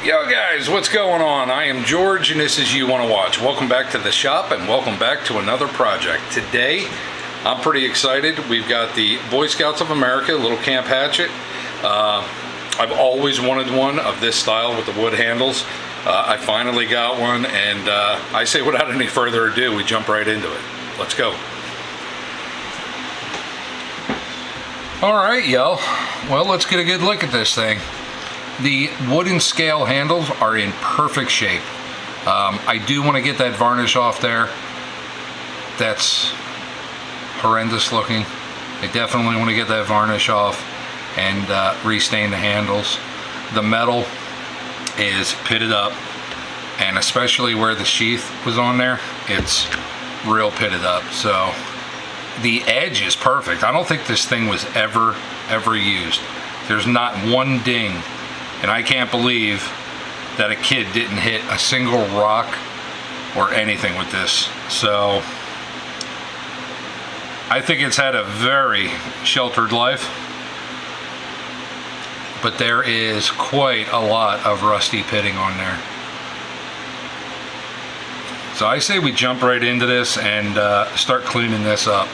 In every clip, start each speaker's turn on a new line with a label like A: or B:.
A: Yo guys, what's going on? I am George and this is You Wanna Watch. Welcome back to the shop and welcome back to another project. Today, I'm pretty excited. We've got the Boy Scouts of America little camp hatchet. I've always wanted one of this style with the wood handles. I finally got one, and I say without any further ado, we jump right into it. Let's go. All right, y'all. Well, let's get a good look at this thing. The wooden scale handles are in perfect shape. I do want to get that varnish off there. That's horrendous looking. I definitely want to get that varnish off and restain the handles. The metal is pitted up, and especially where the sheath was on there, it's real pitted up. So the edge is perfect. I don't think this thing was ever used. There's not one ding. And I can't believe that a kid didn't hit a single rock or anything with this. So I think it's had a very sheltered life, but there is quite a lot of rusty pitting on there. So I say we jump right into this and start cleaning this up.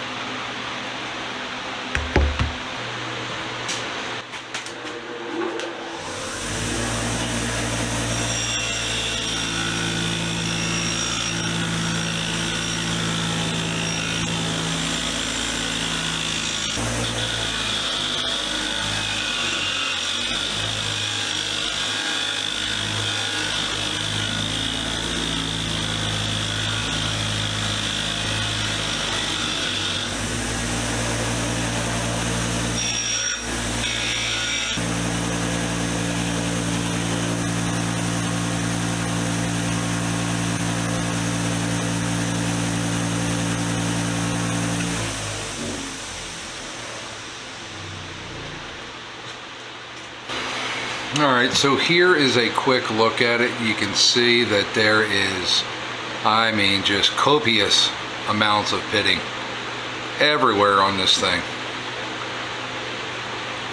A: Alright, so here is a quick look at it. You can see that there is, I mean, just copious amounts of pitting everywhere on this thing.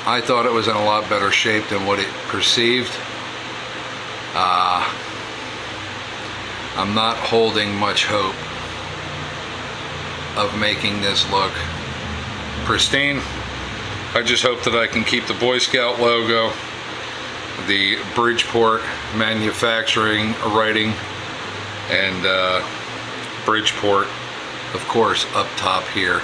A: I thought it was in a lot better shape than what it perceived. I'm not holding much hope of making this look pristine. I just hope that I can keep the Boy Scout logo, the Bridgeport manufacturing writing, and Bridgeport, of course, up top here.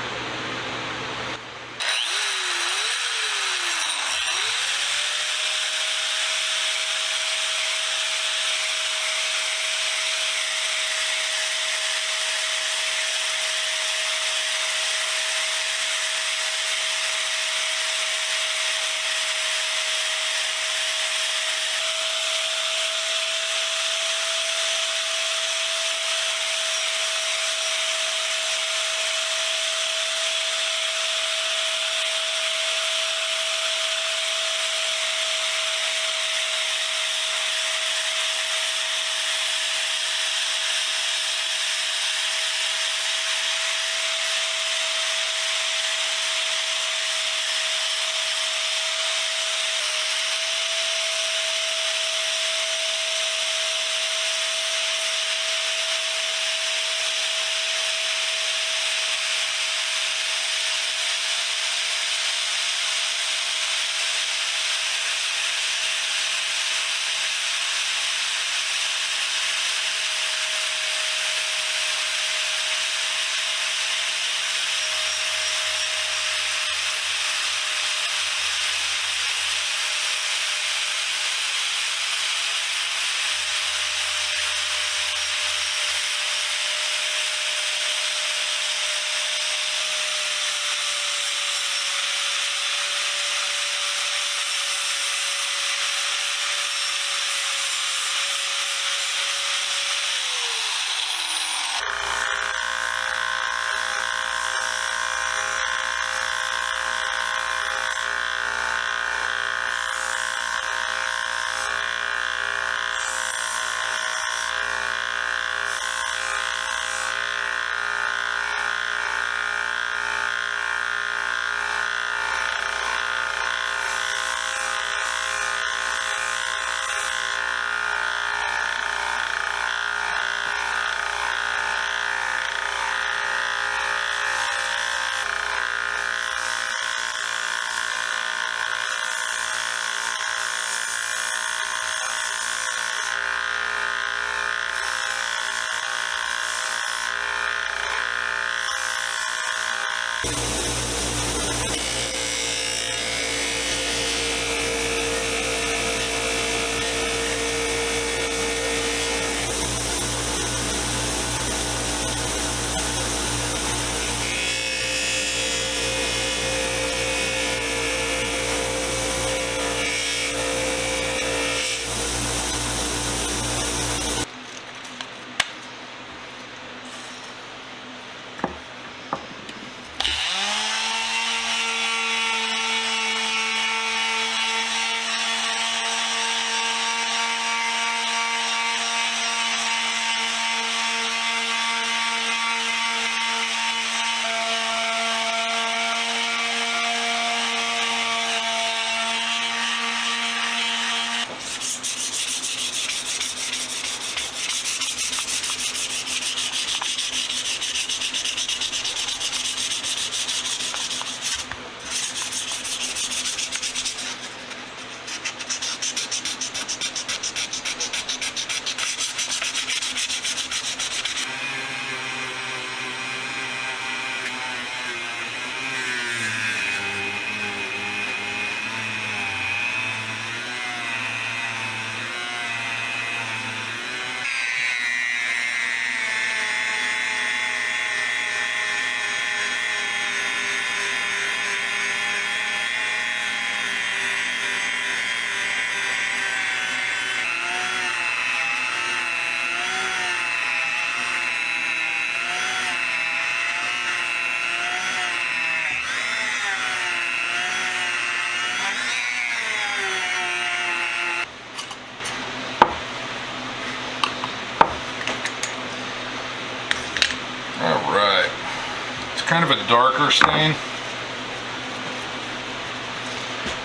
A: kind of a darker stain,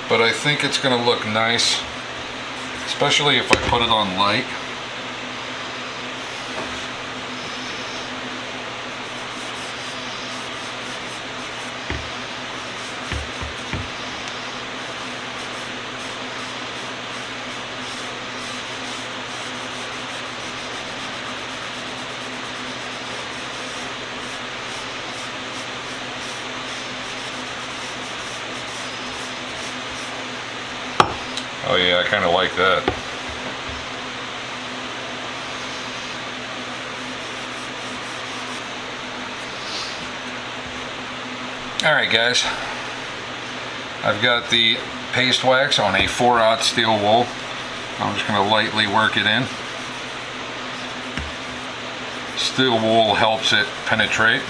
A: but I think it's going to look nice, especially if I put it on light. Oh yeah, I kind of like that. Alright guys, I've got the paste wax on a 4/0 steel wool. I'm just going to lightly work it in. Steel wool helps it penetrate.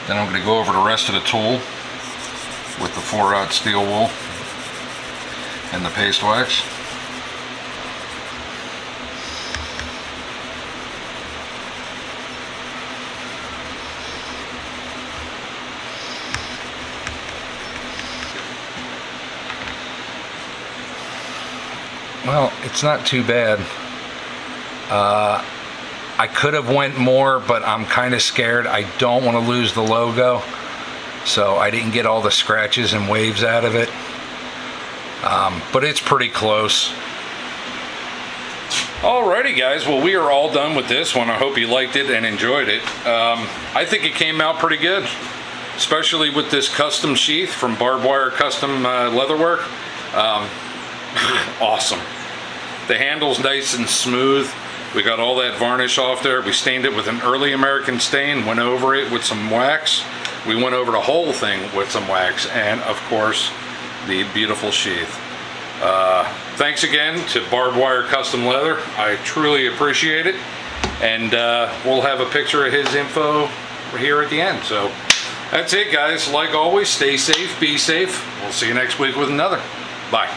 A: Then I'm going to go over the rest of the tool with the 4/0 steel wool and the paste wax. Well, it's not too bad. I could have went more, but I'm kind of scared. I don't want to lose the logo, so I didn't get all the scratches and waves out of it. But it's pretty close. Alrighty guys, well we are all done with this one. I hope you liked it and enjoyed it. I think it came out pretty good, especially with this custom sheath from Barbwire Custom Leatherwork. Awesome. The handle's nice and smooth. We got all that varnish off there. We stained it with an early American stain, went over it with some wax. We went over the whole thing with some wax, and of course, the beautiful sheath. Thanks again to Barbwire Custom Leather. I truly appreciate it. And we'll have a picture of his info here at the end. So that's it guys. Like always, stay safe, be safe. We'll see you next week with another. Bye.